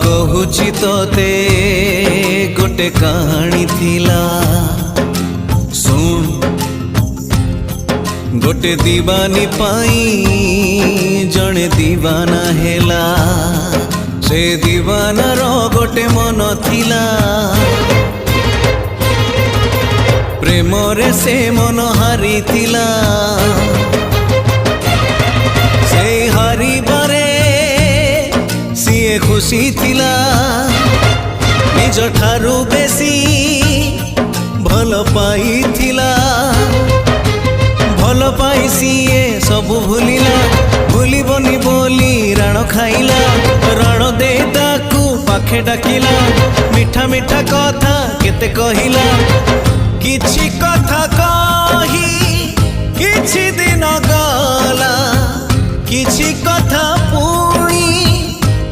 कहुची तोते गोटे कहानी थिला सुन गोटे दीवानी पाई जड़े दीवाना हेला से दीवाना रो गोटे मन थिला प्रेम रे से मन हारी थिला से हारी बारे सीए खुशी थिला निज ठारू बेसी भल पाई थिला भल पाई सीए सबु भूलिला भूलिबनी बोली राण खाइला राण दे ताकू पाखे डाकिला मिठा मिठा कथा केते कहिला किछि कथा कही किछि दिन गला किछि कथा पुणी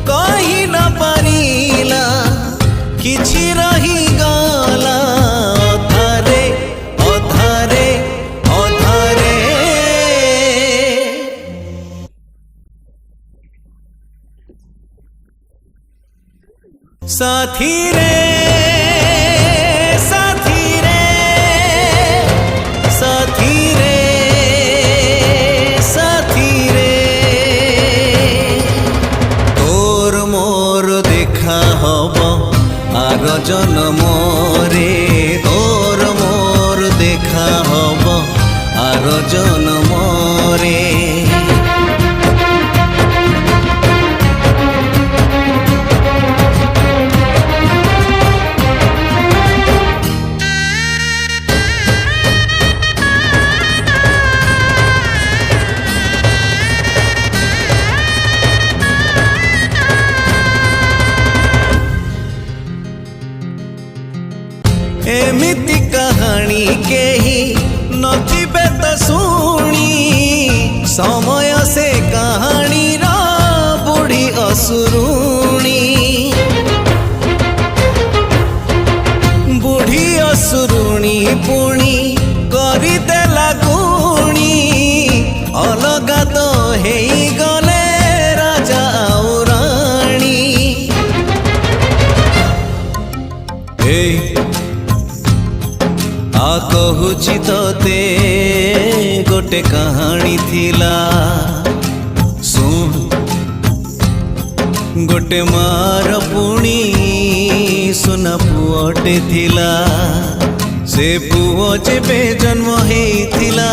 कही न पारिला किछि रही गला अधारे अधारे अधारे साथी रे साथी रे साथी रे साथी रे तोर मोर देखा हब आग जन्म रे तोर मोर देखा हब आग जन्म रे एमिति कहानी केही नथिबे त सुनी समय से कहानी रा बुढ़ी असुरुणी बुढ़ी असुरुणी पुणी करी देला गुणी अलगा तो हेई गले राजा और रानी कहुची तोते गोटे कहानी थिला सुन गोटे मार पुणी सुना पुअटे थिला से पुओ जेबे जन्म हेइथिला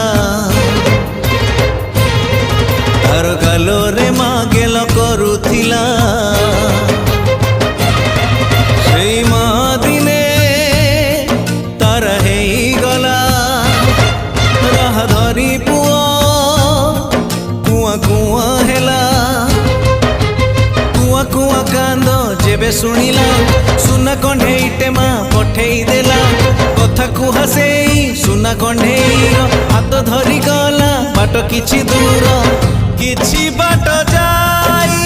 तार गालोरे माँ गेल करुथिला सेई माँ दिने तार हेइगला राह धरी पुओ कुआ कुआ हेला कुआ कुआ कांद जेबे सुनिला सुना कंढेईटे माँ पठेई देला कथा कुहा सेई सुना कंढेईर हाथ धरी गला बाट किछि दूर किछि बाट जाई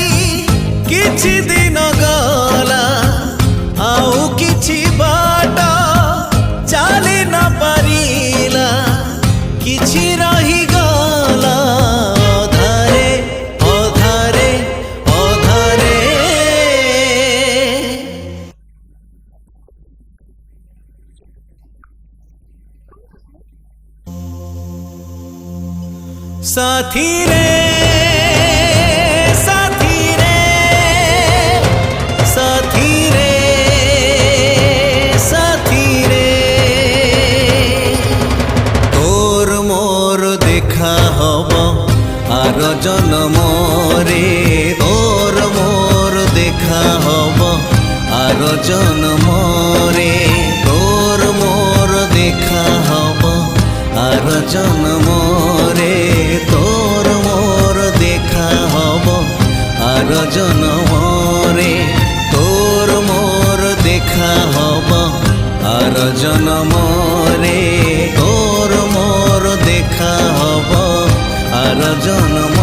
किछि दिन गला आउ किछि बाट चाली न पारिला किछि रही गला अधारे अधारे अधारे साथी रे साथी रे साथी रे साथी रे तोर मोर देखा हब आर जन्म रे तोर मोर देखा हब आर जन्म रे तोर मोर देखा हब आर जन्म रे तोर मोर देखा हब आर जन्म रे तोर मोर देखा हब आर जन्म रे तोर मोर देखा हब आर जन्म